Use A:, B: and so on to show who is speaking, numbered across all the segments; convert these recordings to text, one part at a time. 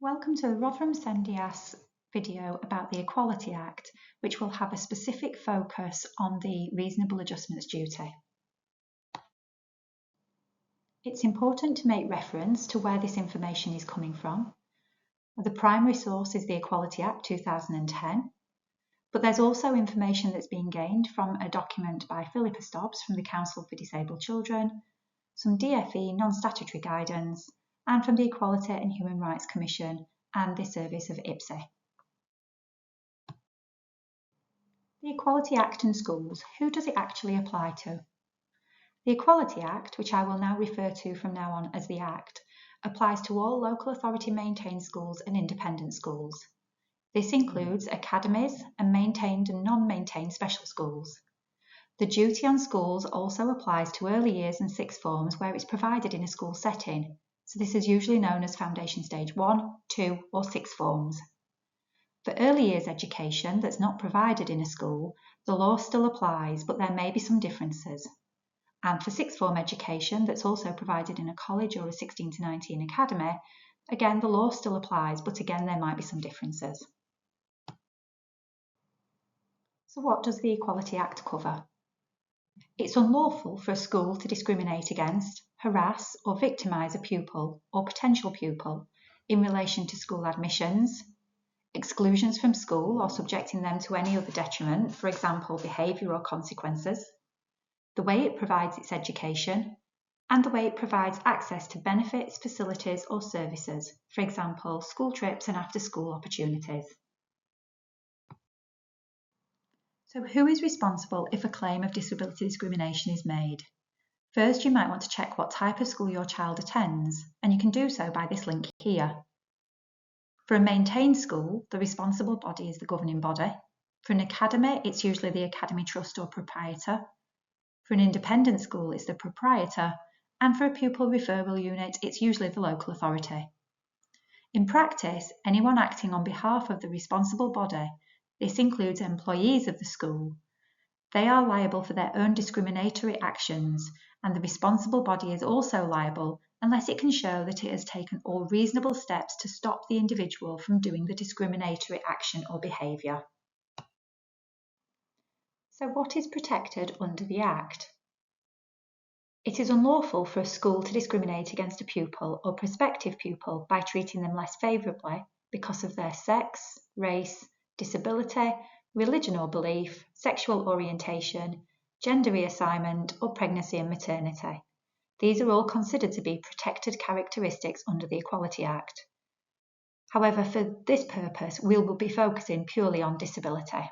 A: Welcome to the Rotherham Sendias video about the Equality Act, which will have a specific focus on the reasonable adjustments duty. It's important to make reference to where this information is coming from. The primary source is the Equality Act 2010, but there's also information that's been gained from a document by Philippa Stobbs from the Council for Disabled Children, some DfE non-statutory guidance, and from the Equality and Human Rights Commission and the service of IPSE. The Equality Act and schools, who does it actually apply to? The Equality Act, which I will now refer to from now on as the Act, applies to all local authority maintained schools and independent schools. This includes academies and maintained and non-maintained special schools. The duty on schools also applies to early years and sixth forms where it's provided in a school setting. So this is usually known as Foundation Stage 1, 2 or 6 forms. For early years education that's not provided in a school, the law still applies, but there may be some differences. And for sixth form education that's also provided in a college or a 16 to 19 academy, again the law still applies, but again there might be some differences. So what does the Equality Act cover? It's unlawful for a school to discriminate against, harass or victimise a pupil or potential pupil in relation to school admissions, exclusions from school or subjecting them to any other detriment, for example behaviour or consequences, the way it provides its education, and the way it provides access to benefits, facilities or services, for example school trips and after-school opportunities. So who is responsible if a claim of disability discrimination is made? First, you might want to check what type of school your child attends, and you can do so by this link here. For a maintained school, the responsible body is the governing body. For an academy, it's usually the academy trust or proprietor. For an independent school, it's the proprietor, and for a pupil referral unit, it's usually the local authority. In practice, anyone acting on behalf of the responsible body, this includes employees of the school, they are liable for their own discriminatory actions, and the responsible body is also liable unless it can show that it has taken all reasonable steps to stop the individual from doing the discriminatory action or behaviour. So what is protected under the Act? It is unlawful for a school to discriminate against a pupil or prospective pupil by treating them less favourably because of their sex, race, disability, religion or belief, sexual orientation, gender reassignment, or pregnancy and maternity. These are all considered to be protected characteristics under the Equality Act. However, for this purpose, we will be focusing purely on disability.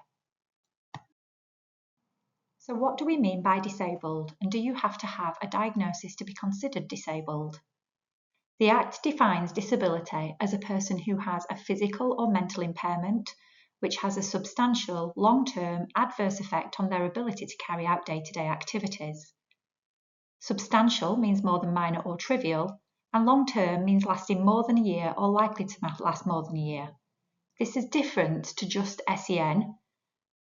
A: So what do we mean by disabled, and do you have to have a diagnosis to be considered disabled? The Act defines disability as a person who has a physical or mental impairment which has a substantial, long-term adverse effect on their ability to carry out day-to-day activities. Substantial means more than minor or trivial, and long-term means lasting more than a year or likely to last more than a year. This is different to just SEN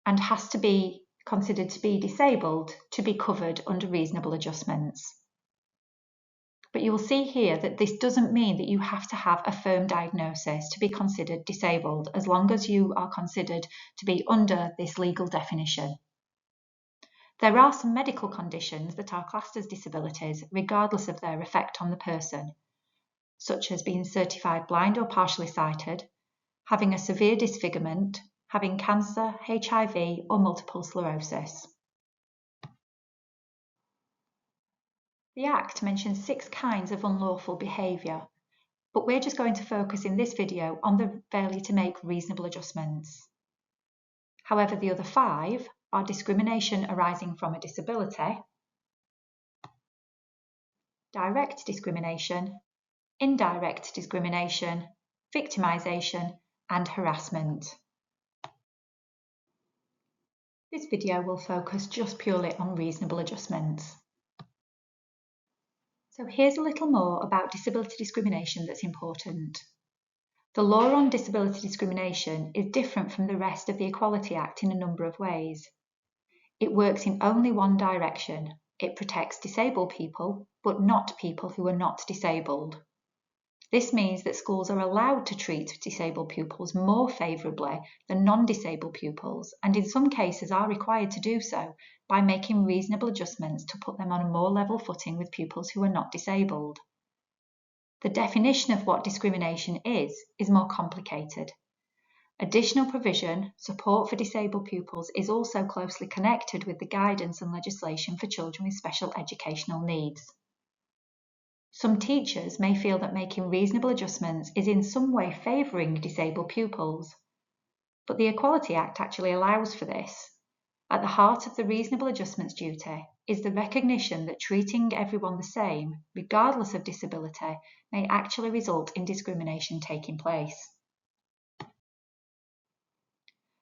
A: and has to be considered to be disabled to be covered under reasonable adjustments. But you will see here that this doesn't mean that you have to have a firm diagnosis to be considered disabled, as long as you are considered to be under this legal definition. There are some medical conditions that are classed as disabilities regardless of their effect on the person, such as being certified blind or partially sighted, having a severe disfigurement, having cancer, HIV or multiple sclerosis. The Act mentions 6 kinds of unlawful behaviour, but we're just going to focus in this video on the failure to make reasonable adjustments. However, the other 5 are discrimination arising from a disability, direct discrimination, indirect discrimination, victimisation, and harassment. This video will focus just purely on reasonable adjustments. So here's a little more about disability discrimination that's important. The law on disability discrimination is different from the rest of the Equality Act in a number of ways. It works in only one direction. It protects disabled people, but not people who are not disabled. This means that schools are allowed to treat disabled pupils more favourably than non-disabled pupils, and in some cases are required to do so by making reasonable adjustments to put them on a more level footing with pupils who are not disabled. The definition of what discrimination is more complicated. Additional provision, support for disabled pupils is also closely connected with the guidance and legislation for children with special educational needs. Some teachers may feel that making reasonable adjustments is in some way favouring disabled pupils, but the Equality Act actually allows for this. At the heart of the reasonable adjustments duty is the recognition that treating everyone the same, regardless of disability, may actually result in discrimination taking place.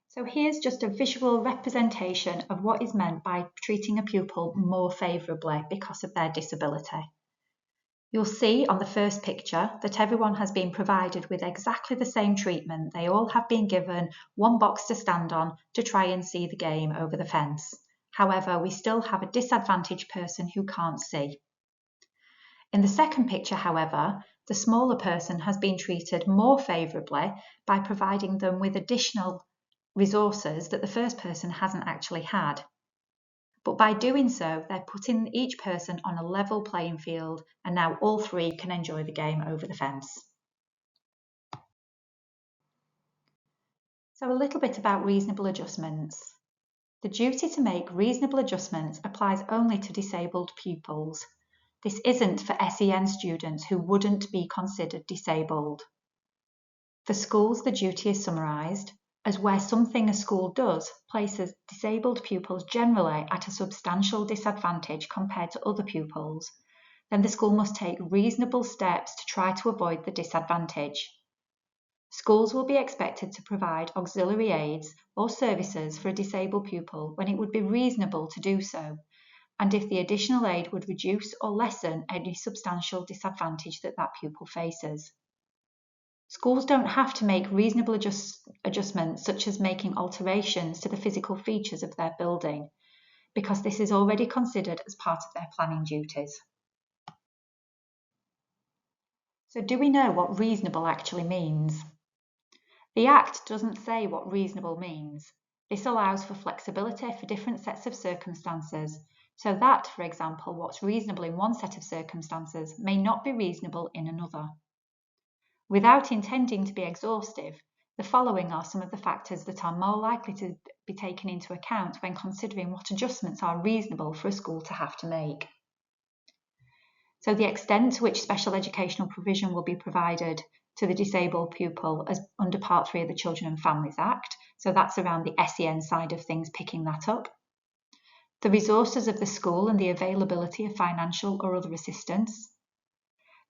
A: So here's just a visual representation of what is meant by treating a pupil more favourably because of their disability. You'll see on the first picture that everyone has been provided with exactly the same treatment. They all have been given one box to stand on to try and see the game over the fence. However, we still have a disadvantaged person who can't see. In the second picture, however, the smaller person has been treated more favourably by providing them with additional resources that the first person hasn't actually had. But by doing so, they're putting each person on a level playing field, and now all three can enjoy the game over the fence. So a little bit about reasonable adjustments. The duty to make reasonable adjustments applies only to disabled pupils. This isn't for SEN students who wouldn't be considered disabled. For schools, the duty is summarised as where something a school does places disabled pupils generally at a substantial disadvantage compared to other pupils, then the school must take reasonable steps to try to avoid the disadvantage. Schools will be expected to provide auxiliary aids or services for a disabled pupil when it would be reasonable to do so, and if the additional aid would reduce or lessen any substantial disadvantage that that pupil faces. Schools don't have to make reasonable adjustments such as making alterations to the physical features of their building, because this is already considered as part of their planning duties. So do we know what reasonable actually means? The Act doesn't say what reasonable means. This allows for flexibility for different sets of circumstances, so that, for example, what's reasonable in one set of circumstances may not be reasonable in another. Without intending to be exhaustive, the following are some of the factors that are more likely to be taken into account when considering what adjustments are reasonable for a school to have to make. So the extent to which special educational provision will be provided to the disabled pupil as under Part 3 of the Children and Families Act, so that's around the SEN side of things, picking that up. The resources of the school and the availability of financial or other assistance.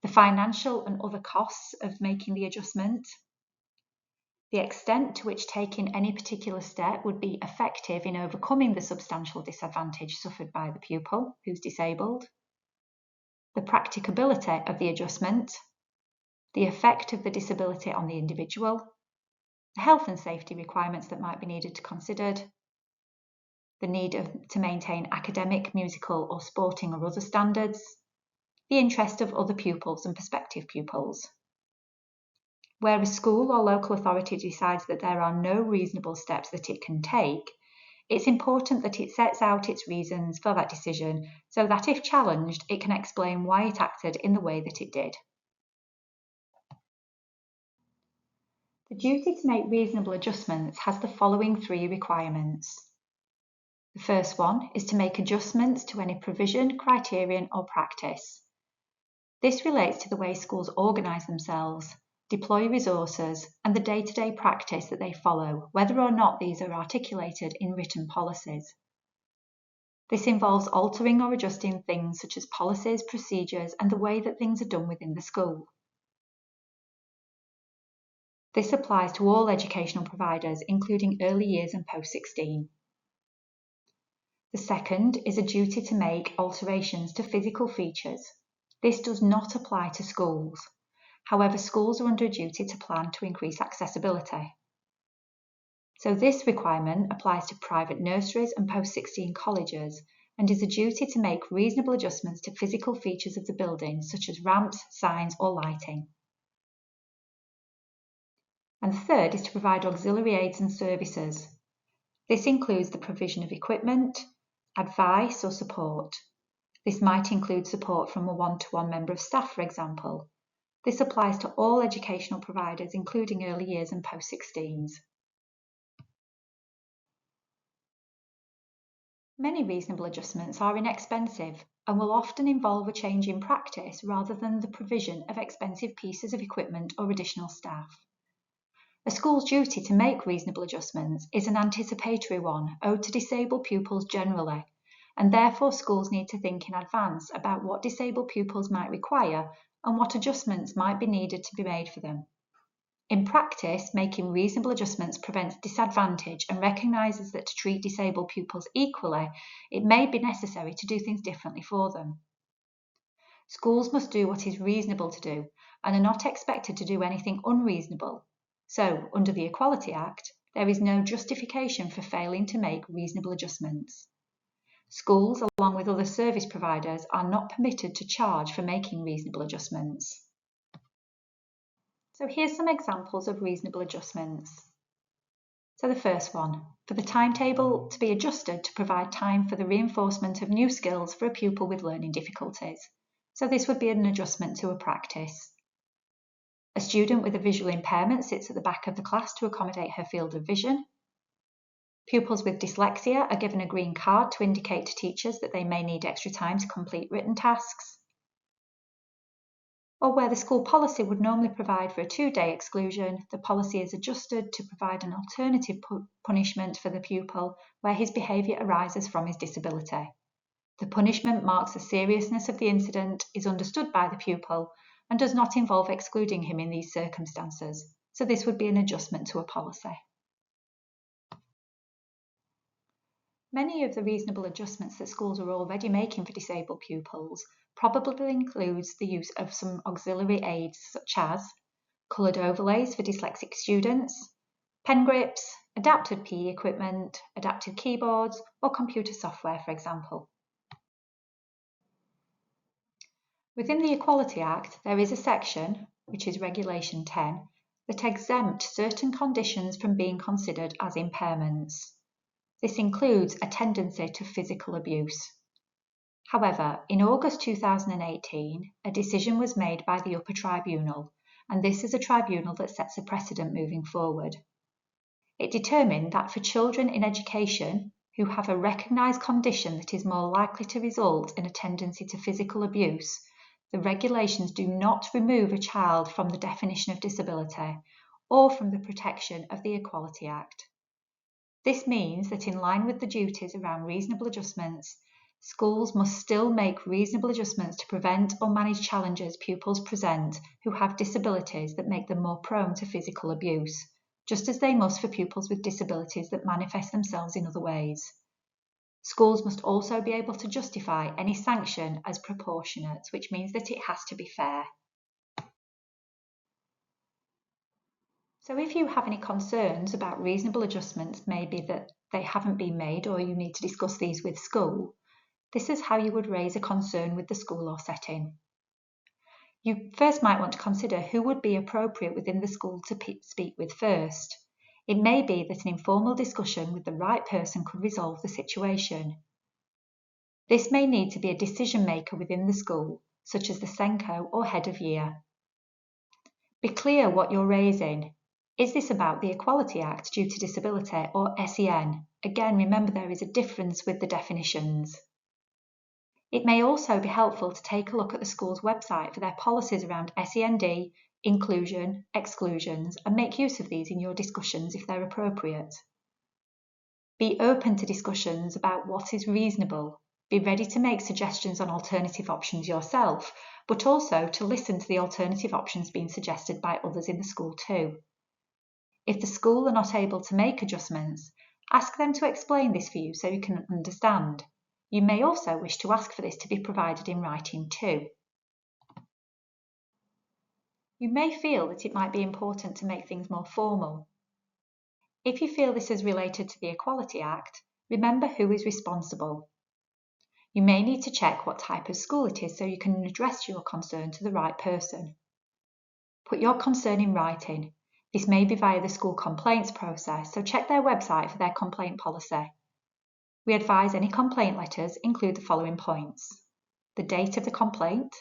A: The financial and other costs of making the adjustment, the extent to which taking any particular step would be effective in overcoming the substantial disadvantage suffered by the pupil who's disabled, the practicability of the adjustment, the effect of the disability on the individual, the health and safety requirements that might be needed to consider, the need to maintain academic, musical or sporting or other standards, the interest of other pupils and prospective pupils. Where a school or local authority decides that there are no reasonable steps that it can take, it's important that it sets out its reasons for that decision so that if challenged, it can explain why it acted in the way that it did. The duty to make reasonable adjustments has the following three requirements. The first one is to make adjustments to any provision, criterion or practice. This relates to the way schools organise themselves, deploy resources and the day-to-day practice that they follow, whether or not these are articulated in written policies. This involves altering or adjusting things such as policies, procedures and the way that things are done within the school. This applies to all educational providers, including early years and post-16. The second is a duty to make alterations to physical features. This does not apply to schools. However, schools are under a duty to plan to increase accessibility. So this requirement applies to private nurseries and post-16 colleges and is a duty to make reasonable adjustments to physical features of the building, such as ramps, signs or lighting. And third is to provide auxiliary aids and services. This includes the provision of equipment, advice or support. This might include support from a one-to-one member of staff, for example. This applies to all educational providers, including early years and post-16s. Many reasonable adjustments are inexpensive and will often involve a change in practice rather than the provision of expensive pieces of equipment or additional staff. A school's duty to make reasonable adjustments is an anticipatory one owed to disabled pupils generally, and therefore schools need to think in advance about what disabled pupils might require and what adjustments might be needed to be made for them. In practice, making reasonable adjustments prevents disadvantage and recognises that to treat disabled pupils equally, it may be necessary to do things differently for them. Schools must do what is reasonable to do and are not expected to do anything unreasonable. So, under the Equality Act, there is no justification for failing to make reasonable adjustments. Schools, along with other service providers, are not permitted to charge for making reasonable adjustments. So here's some examples of reasonable adjustments. So the first one, for the timetable to be adjusted to provide time for the reinforcement of new skills for a pupil with learning difficulties. So this would be an adjustment to a practice. A student with a visual impairment sits at the back of the class to accommodate her field of vision. Pupils with dyslexia are given a green card to indicate to teachers that they may need extra time to complete written tasks. Or where the school policy would normally provide for a 2-day exclusion, the policy is adjusted to provide an alternative punishment for the pupil where his behaviour arises from his disability. The punishment marks the seriousness of the incident, is understood by the pupil, and does not involve excluding him in these circumstances. So this would be an adjustment to a policy. Many of the reasonable adjustments that schools are already making for disabled pupils probably includes the use of some auxiliary aids such as coloured overlays for dyslexic students, pen grips, adapted PE equipment, adapted keyboards or computer software, for example. Within the Equality Act, there is a section, which is Regulation 10, that exempts certain conditions from being considered as impairments. This includes a tendency to physical abuse. However, in August 2018, a decision was made by the Upper Tribunal, and this is a tribunal that sets a precedent moving forward. It determined that for children in education who have a recognised condition that is more likely to result in a tendency to physical abuse, the regulations do not remove a child from the definition of disability or from the protection of the Equality Act. This means that in line with the duties around reasonable adjustments, schools must still make reasonable adjustments to prevent or manage challenges pupils present who have disabilities that make them more prone to physical abuse, just as they must for pupils with disabilities that manifest themselves in other ways. Schools must also be able to justify any sanction as proportionate, which means that it has to be fair. So if you have any concerns about reasonable adjustments, maybe that they haven't been made or you need to discuss these with school, this is how you would raise a concern with the school or setting. You first might want to consider who would be appropriate within the school to speak with first. It may be that an informal discussion with the right person could resolve the situation. This may need to be a decision maker within the school, such as the SENCO or head of year. Be clear what you're raising. Is this about the Equality Act due to disability or SEN? Again, remember there is a difference with the definitions. It may also be helpful to take a look at the school's website for their policies around SEND, inclusion, exclusions, and make use of these in your discussions if they're appropriate. Be open to discussions about what is reasonable. Be ready to make suggestions on alternative options yourself, but also to listen to the alternative options being suggested by others in the school too. If the school are not able to make adjustments, ask them to explain this for you so you can understand. You may also wish to ask for this to be provided in writing too. You may feel that it might be important to make things more formal. If you feel this is related to the Equality Act, remember who is responsible. You may need to check what type of school it is so you can address your concern to the right person. Put your concern in writing. This may be via the school complaints process, so check their website for their complaint policy. We advise any complaint letters include the following points: the date of the complaint,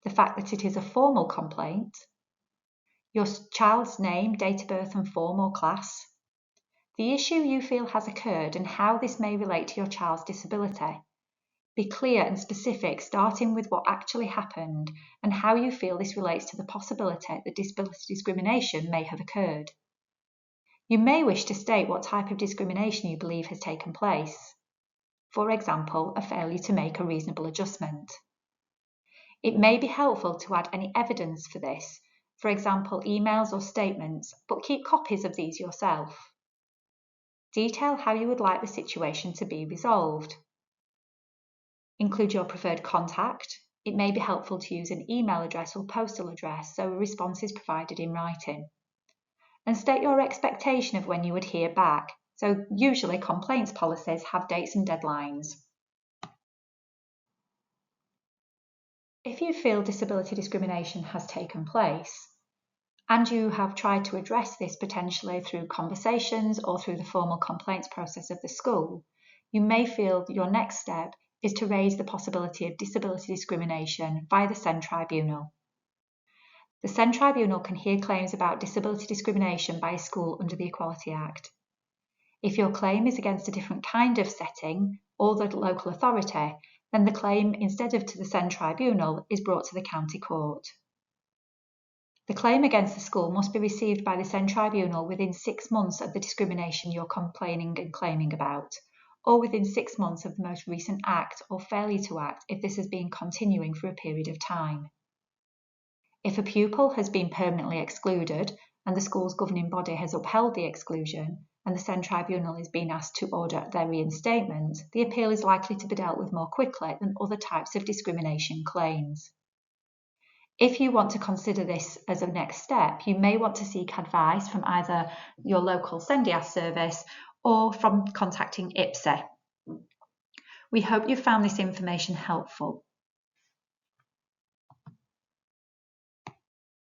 A: the fact that it is a formal complaint, your child's name, date of birth and form or class, the issue you feel has occurred and how this may relate to your child's disability. Be clear and specific, starting with what actually happened and how you feel this relates to the possibility that disability discrimination may have occurred. You may wish to state what type of discrimination you believe has taken place. For example, a failure to make a reasonable adjustment. It may be helpful to add any evidence for this, for example, emails or statements, but keep copies of these yourself. Detail how you would like the situation to be resolved. Include your preferred contact. It may be helpful to use an email address or postal address so a response is provided in writing. And state your expectation of when you would hear back. So usually complaints policies have dates and deadlines. If you feel disability discrimination has taken place, and you have tried to address this potentially through conversations or through the formal complaints process of the school, you may feel that your next step is to raise the possibility of disability discrimination via the SEND Tribunal. The SEND Tribunal can hear claims about disability discrimination by a school under the Equality Act. If your claim is against a different kind of setting or the local authority, then the claim, instead of to the SEND Tribunal, is brought to the County Court. The claim against the school must be received by the SEND Tribunal within 6 months of the discrimination you're complaining and claiming about, or within 6 months of the most recent act or failure to act if this has been continuing for a period of time. If a pupil has been permanently excluded and the school's governing body has upheld the exclusion and the SEND Tribunal is being asked to order their reinstatement, the appeal is likely to be dealt with more quickly than other types of discrimination claims. If you want to consider this as a next step, you may want to seek advice from either your local SENDIAS service or from contacting IPSE. We hope you found this information helpful.